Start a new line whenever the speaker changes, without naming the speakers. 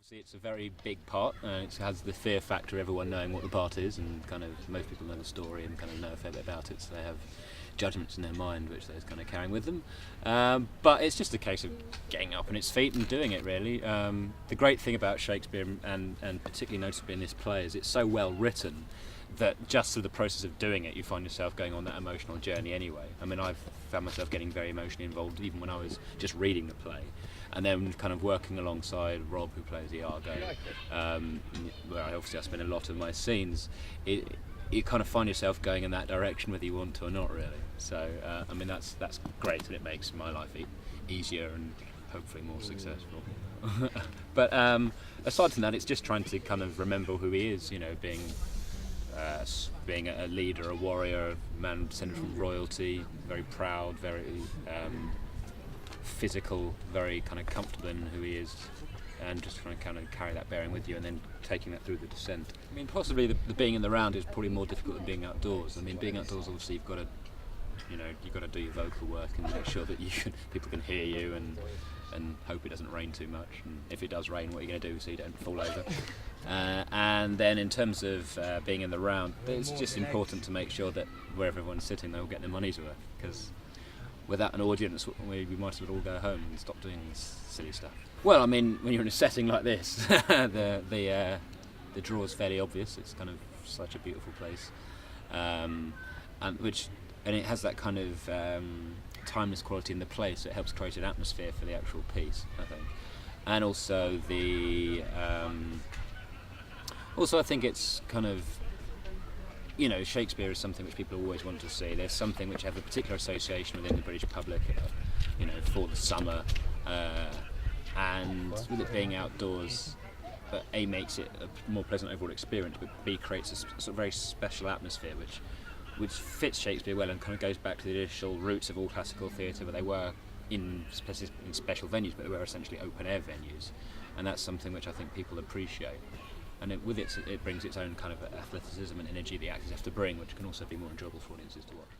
Obviously, it's a very big part. It has the fear factor, everyone knowing what the part is, and kind of most people know the story and kind of know a fair bit about it, so they have judgments in their mind which they're kind of carrying with them. But it's just a case of getting up on its feet and doing it, really. The great thing about Shakespeare, and particularly noticeably in this play, is it's so well written that just through the process of doing it, you find yourself going on that emotional journey anyway. I mean, I've found myself getting very emotionally involved even when I was just reading the play. And then kind of working alongside Rob, who plays Iago, where I spend a lot of my scenes, you kind of find yourself going in that direction whether you want to or not, really. So, I mean, that's great, and it makes my life easier and hopefully more successful. But aside from that, it's just trying to kind of remember who he is, you know, being a leader, a warrior, a man descended from royalty, very proud, very physical, very kind of comfortable in who he is, and just trying to kind of carry that bearing with you and then taking that through the descent. I mean, possibly the being in the round is probably more difficult than being outdoors. I mean, being outdoors, obviously you've got to do your vocal work and make sure that people can hear you, and hope it doesn't rain too much, and if it does rain, what are you going to do so you don't fall over? And then in terms of being in the round, it's just important to make sure that wherever everyone's sitting, they'll get their money's worth, because without an audience, we might as well all go home and stop doing this silly stuff. Well, I mean, when you're in a setting like this, the draw is fairly obvious. It's kind of such a beautiful place, and it has that kind of timeless quality in the play, so it helps create an atmosphere for the actual piece, I think. And also I think it's kind of, you know, Shakespeare is something which people always want to see. There's something which have a particular association within the British public, you know, for the summer, and with it being outdoors, A, makes it a more pleasant overall experience, but B, creates a sort of very special atmosphere which fits Shakespeare well and kind of goes back to the initial roots of all classical theatre, where they were in special venues, but they were essentially open-air venues, and that's something which I think people appreciate. And it brings its own kind of athleticism and energy the actors have to bring, which can also be more enjoyable for audiences to watch.